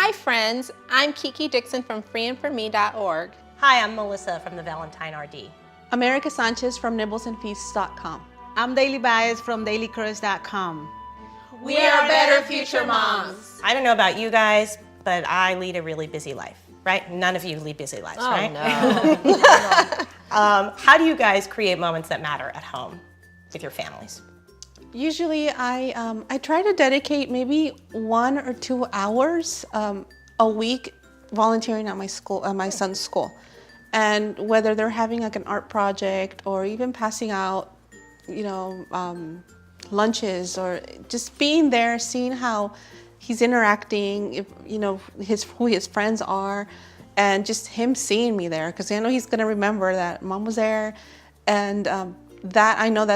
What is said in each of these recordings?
Hi friends, I'm Kiki Dixon from freeandforme.org. Hi, I'm Melissa from the Valentine RD. America Sanchez from nibblesandfeasts.com. I'm Daily Bias from dailycurse.com. We are better future moms. I don't know about you guys, but I lead a really busy life, right? None of you lead busy lives, right? No. How do you guys create moments that matter at home with your families? Usually I try to dedicate maybe 1 or 2 hours a week volunteering at my son's school. And whether they're having like an art project or even passing out, lunches, or just being there, seeing how he's interacting, who his friends are, and just him seeing me there, because I know he's gonna remember that mom was there, and that I know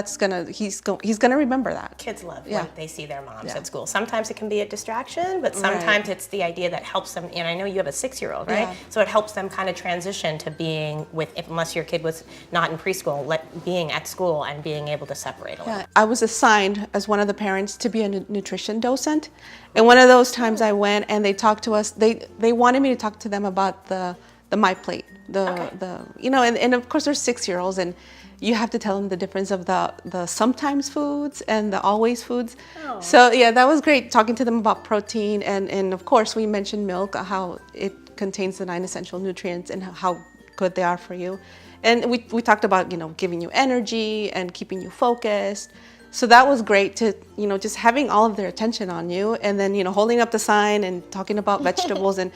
he's gonna remember that. Kids love Yeah. when they see their moms at school. Sometimes it can be a distraction, but sometimes it's the idea that helps them. And I know you have a 6-year-old, right? Yeah. So it helps them kind of transition to being unless your kid was not in preschool, being at school and being able to separate a little. Yeah. I was assigned as one of the parents to be a nutrition docent, and one of those times I went and they talked to us. They wanted me to talk to them about the My Plate, and of course they're 6-year-olds, and you have to tell them the difference of the sometimes foods and the always foods. Oh. So yeah, that was great, talking to them about protein, and of course we mentioned milk, how it contains the 9 essential nutrients and how good they are for you. And we talked about, giving you energy and keeping you focused. So that was great to, just having all of their attention on you, and then, holding up the sign and talking about vegetables. And,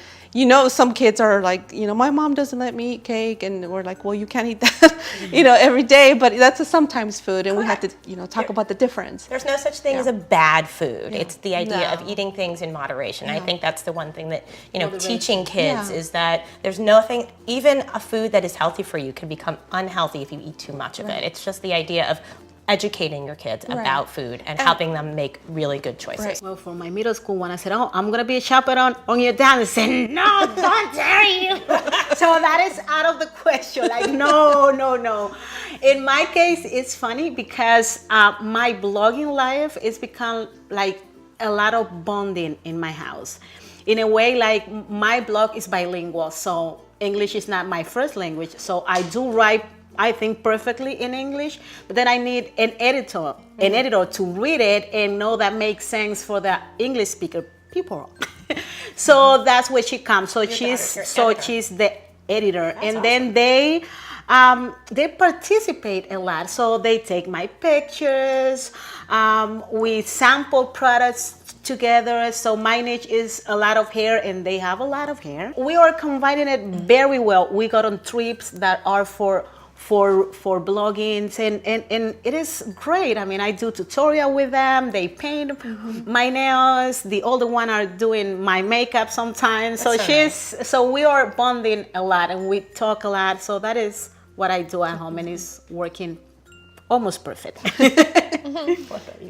some kids are like, my mom doesn't let me eat cake. And we're like, well, you can't eat that, every day, but that's a sometimes food. And Correct. We had to, talk about the difference. There's no such thing as a bad food. Yeah. It's the idea of eating things in moderation. I think that's the one thing that, teaching kids is that there's nothing, even a food that is healthy for you can become unhealthy if you eat too much of it. It's just the idea of educating your kids about food and helping them make really good choices. Right. Well, for my middle school one, I said, oh, I'm going to be a chaperone on your dad. They said, no, don't dare you. So that is out of the question. Like, no. In my case, it's funny because my blogging life has become like a lot of bonding in my house. In a way, like my blog is bilingual, so English is not my first language. So I do write, I think, perfectly in English, but then I need an editor to read it and know that makes sense for the English speaker people. So that's where she comes. So she's the editor. That's and awesome. Then they participate a lot. So they take my pictures. We sample products together. So my niche is a lot of hair and they have a lot of hair. We are combining it very well. We got on trips that are for bloggings, and it is great. I mean, I do tutorial with them. They paint my nails. The older one are doing my makeup sometimes. So we are bonding a lot and we talk a lot. So that is what I do at home, and it's working almost perfect.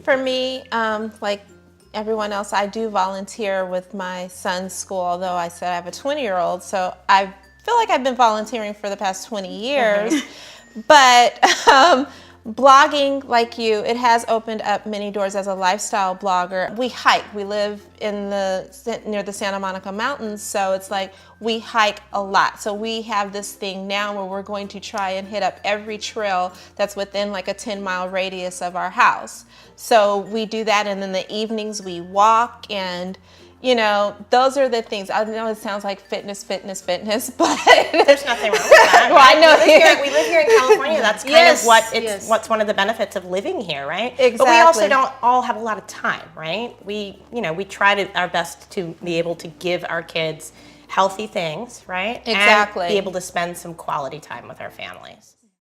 For me, like everyone else, I do volunteer with my son's school, although I said I have a 20-year-old, so I feel like I've been volunteering for the past 20 years. But blogging, like you, it has opened up many doors as a lifestyle blogger. We hike. We live near the Santa Monica Mountains, so it's like we hike a lot. So we have this thing now where we're going to try and hit up every trail that's within like a 10-mile radius of our house. So we do that, and then the evenings we walk, and those are the things. I know it sounds like fitness, but there's nothing wrong with that. Well, I know we live here in California. That's kind of what's one of the benefits of living here, right? Exactly. But we also don't all have a lot of time, right? We try our best to be able to give our kids healthy things, right? Exactly. And be able to spend some quality time with our families.